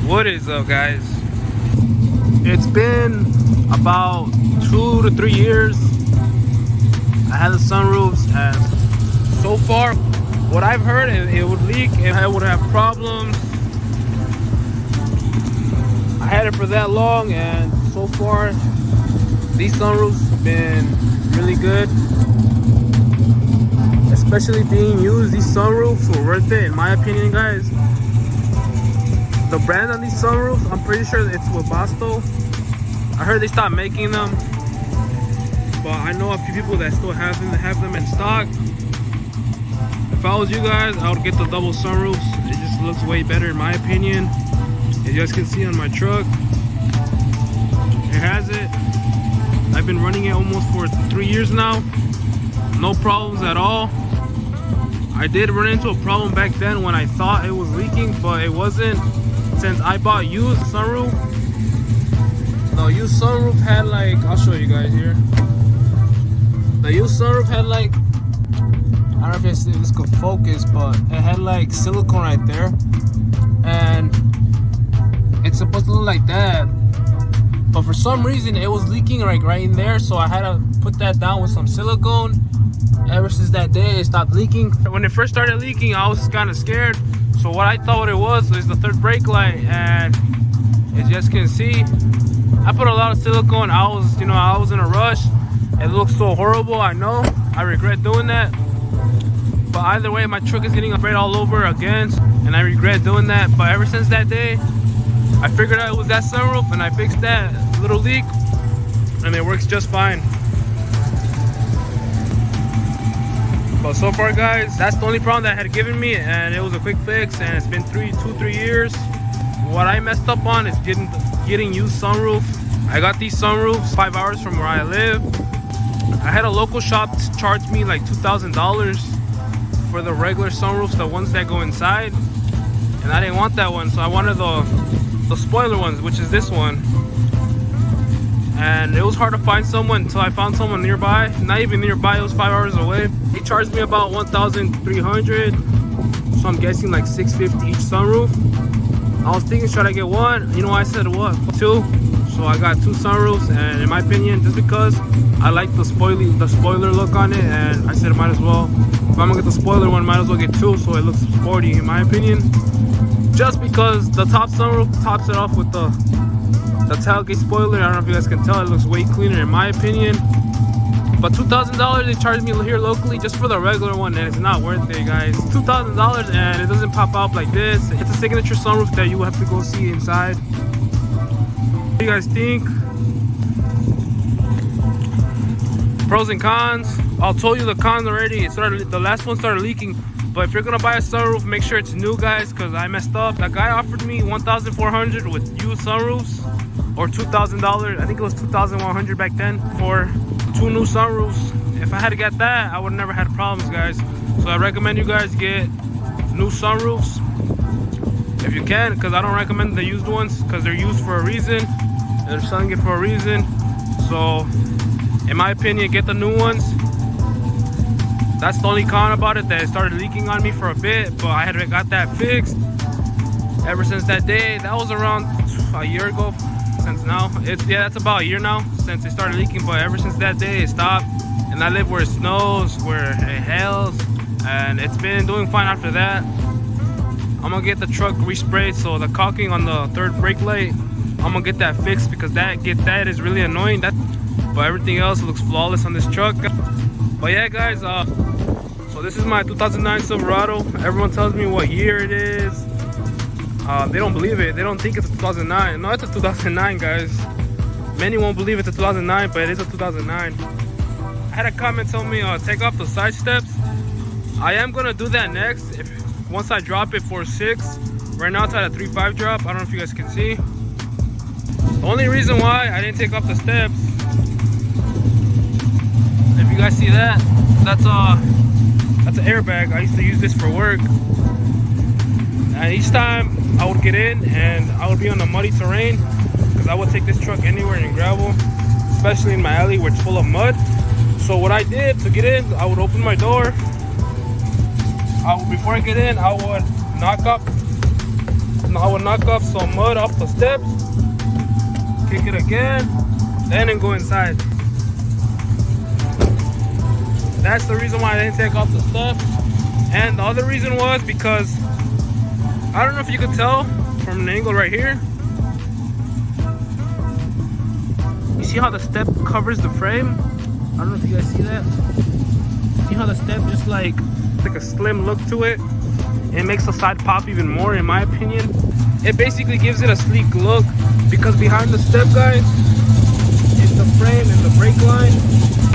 What is up, guys? It's been about 2 to 3 years. I had the sunroofs, and so far what I've heard, it would leak and I would have problems. I had it for that long, and so far these sunroofs have been really good. Especially being used, these sunroofs were worth it in my opinion, guys. The brand on these sunroofs, I'm pretty sure it's Webasto. I heard they stopped making them, but I know a few people that still have them in stock. If I was you guys, I would get the double sunroofs. It just looks way better in my opinion. As you guys can see on my truck, it has it. I've been running it almost for 3 years now. No problems at all. I did run into a problem back then when I thought it was leaking, but it wasn't. Since I bought used sunroof, the used sunroof had like, I'll show you guys here. The used sunroof had like, I don't know if this could focus, but it had like silicone right there, and it's supposed to look like that. But for some reason, it was leaking like right in there, so I had to put that down with some silicone. Ever since that day, it stopped leaking. When it first started leaking, I was kind of scared. So what I thought it was the third brake light, and as you guys can see, I put a lot of silicone. I was in a rush. It looks so horrible, I know. I regret doing that. But either way, my truck is getting sprayed all over again, and I regret doing that. But ever since that day, I figured out it was that sunroof, and I fixed that little leak, and it works just fine. But so far, guys, that's the only problem that had given me, and it was a quick fix, and it's been 2-3 years. What I messed up on is getting used sunroof. I got these sunroofs 5 hours from where I live. I had a local shop charge me like $2,000 for the regular sunroofs, the ones that go inside, and I didn't want that one, so I wanted the spoiler ones, which is this one. And it was hard to find someone until I found someone nearby. Not even nearby, it was 5 hours away. He charged me about $1,300, so I'm guessing like $650 each sunroof. I was thinking, should I get one? You know, I said what, 2? So I got 2 sunroofs, and in my opinion, just because I like the spoiler look on it, and I said might as well, if I'm gonna get the spoiler one, might as well get 2 so it looks sporty in my opinion. Just because the top sunroof tops it off with the tailgate spoiler. I don't know if you guys can tell, it looks way cleaner in my opinion. But $2,000 they charged me here locally just for the regular one, and it's not worth it, guys. $2,000 and it doesn't pop up like this. It's a signature sunroof that you have to go see inside. What do you guys think? Pros and cons. I'll tell you the cons already. The last one started leaking. But if you're gonna buy a sunroof, make sure it's new, guys, because I messed up. That guy offered me $1,400 with used sunroofs, or $2,000. I think it was $2,100 back then for 2 new sunroofs. If I had to get that, I would have never had problems, guys. So I recommend you guys get new sunroofs if you can, because I don't recommend the used ones, because they're used for a reason. They're selling it for a reason. So in my opinion, get the new ones. That's the only con about it, that it started leaking on me for a bit, but I had got that fixed. Ever since that day, that was around a year ago. Since now, that's about a year now since it started leaking. But ever since that day, it stopped. And I live where it snows, where it hails, and it's been doing fine after that. I'm gonna get the truck resprayed, so the caulking on the third brake light, I'm gonna get that fixed, because that is really annoying. But everything else looks flawless on this truck. But yeah, guys, so this is my 2009 Silverado. Everyone tells me what year it is. They don't believe it. They don't think it's a 2009. No, it's a 2009, guys. Many won't believe it's a 2009, but it is a 2009. I had a comment tell me take off the side steps. I am gonna do that next. Once I drop it 4.6. Right now it's at a 3.5 drop. I don't know if you guys can see. The only reason why I didn't take off the steps, if you guys see that, that's an airbag. I used to use this for work, and each time I would get in and I would be on the muddy terrain, because I would take this truck anywhere in gravel, especially in my alley where it's full of mud. So what I did to get in, I would open my door. Before I get in, I would knock I would knock off some mud off the steps, kick it again, then go inside. That's the reason why I didn't take off the steps. And the other reason was because, I don't know if you could tell from an angle right here. You see how the step covers the frame? I don't know if you guys see that. See how the step just like a slim look to it? It makes the side pop even more, in my opinion. It basically gives it a sleek look because behind the step, guys, is the frame and the brake line.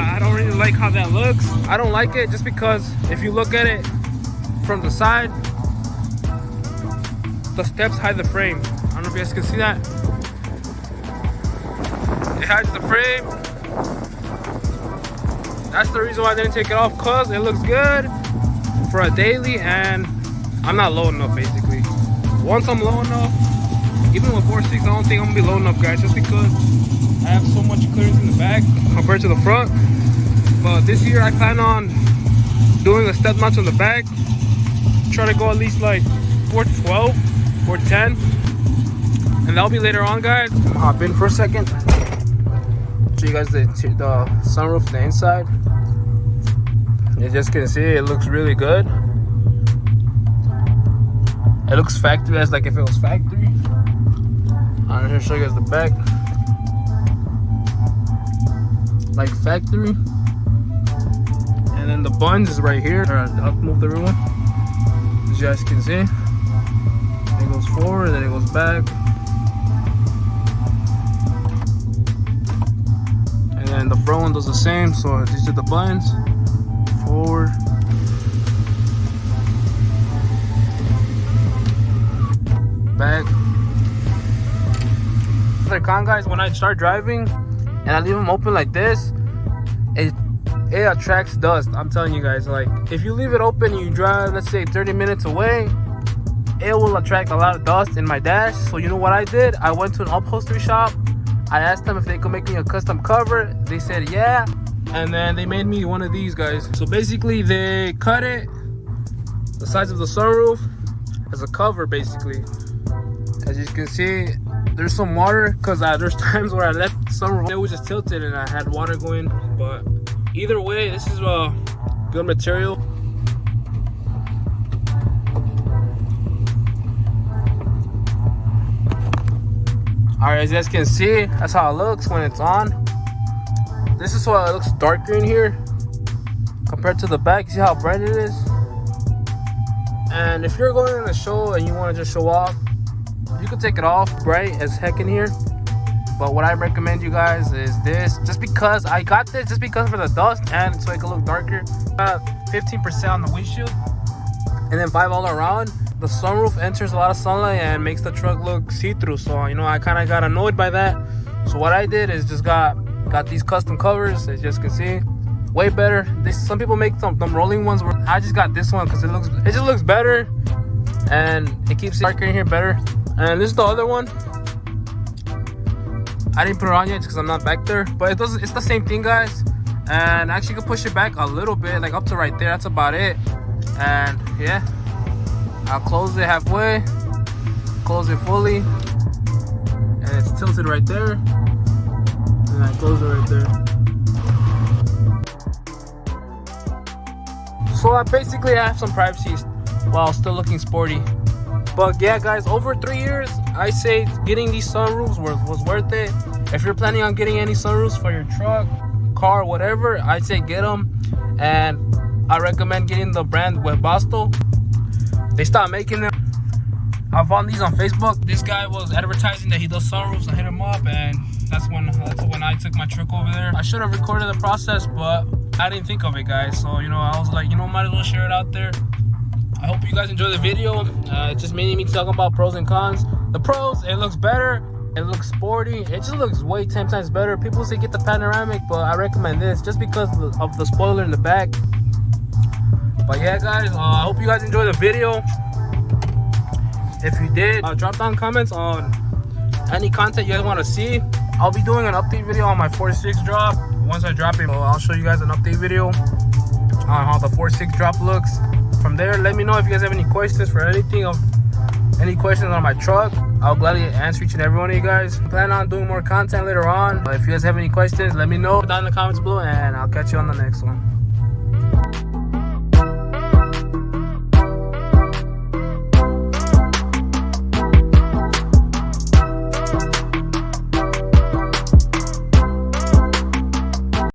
I don't really like how that looks. I don't like it just because if you look at it from the side, the steps hide the frame. I don't know if you guys can see that. It hides the frame. That's the reason why I didn't take it off, because it looks good for a daily and I'm not low enough basically. Once I'm low enough, even with 4.6, I don't think I'm gonna be low enough, guys, just because I have so much clearance in the back compared to the front. But this year I plan on doing the step mounts on the back. Try to go at least like 412, 410. And that'll be later on, guys. I'm gonna hop in for a second. Show you guys the sunroof, the inside. You just can see it looks really good. It looks factory, as like if it was factory. I'm here to show you guys the back. Like factory. And then the buns is right here. Alright, I'll move everyone. As you guys can see. It goes forward, then it goes back. And then the front one does the same. So these are the buttons. Forward. Back. Other con, guys, when I start driving and I leave them open like this, it attracts dust. I'm telling you guys, like if you leave it open and you drive, let's say 30 minutes away, it will attract a lot of dust in my dash. So you know what I did? I went to an upholstery shop. I asked them if they could make me a custom cover. They said yeah, and then they made me one of these, guys. So basically they cut it the size of the sunroof as a cover. Basically, as you can see, there's some water because there's times where I left the sunroof, it was just tilted and I had water going. But either way, this is a good material. Alright, as you guys can see, that's how it looks when it's on. This is why it looks darker in here compared to the back. You see how bright it is? And if you're going in a show and you want to just show off, you can take it off bright as heck in here. But what I recommend you guys is this, just because I got this, just because for the dust and so it can look darker. 15% on the windshield and then 5 all around. The sunroof enters a lot of sunlight and makes the truck look see-through. So you know, I kind of got annoyed by that. So what I did is just got these custom covers, as you guys can see, way better. Some people make them rolling ones. I just got this one because it just looks better and it keeps it darker in here better. And this is the other one. I didn't put it on yet because I'm not back there, but it's the same thing, guys. And actually you can push it back a little bit, like up to right there. That's about it. And yeah, I'll close it halfway, close it fully, and it's tilted right there, and I close it right there. So I basically have some privacy while still looking sporty. But yeah, guys, over 3 years, I say getting these sunroofs was worth it. If you're planning on getting any sunroofs for your truck, car, whatever, I'd say get them. And I recommend getting the brand Webasto. They stopped making them. I found these on Facebook. This guy was advertising that he does sunroofs. I hit him up, and that's when I took my truck over there. I should have recorded the process, but I didn't think of it, guys. So you know, I was like, you know, might as well share it out there. I hope you guys enjoy the video. It's just mainly me talking about pros and cons. The pros, it looks better. It looks sporty. It just looks way 10 times better. People say get the panoramic, but I recommend this just because of the spoiler in the back. But yeah, guys, I hope you guys enjoyed the video. If you did, drop down comments on any content you guys want to see. I'll be doing an update video on my 4.6 drop. Once I drop it, I'll show you guys an update video on how the 4.6 drop looks. From there, let me know if you guys have any questions for anything of any questions on my truck, I'll gladly answer each and every one of you guys. I plan on doing more content later on. If you guys have any questions, let me know down in the comments below, and I'll catch you on the next one.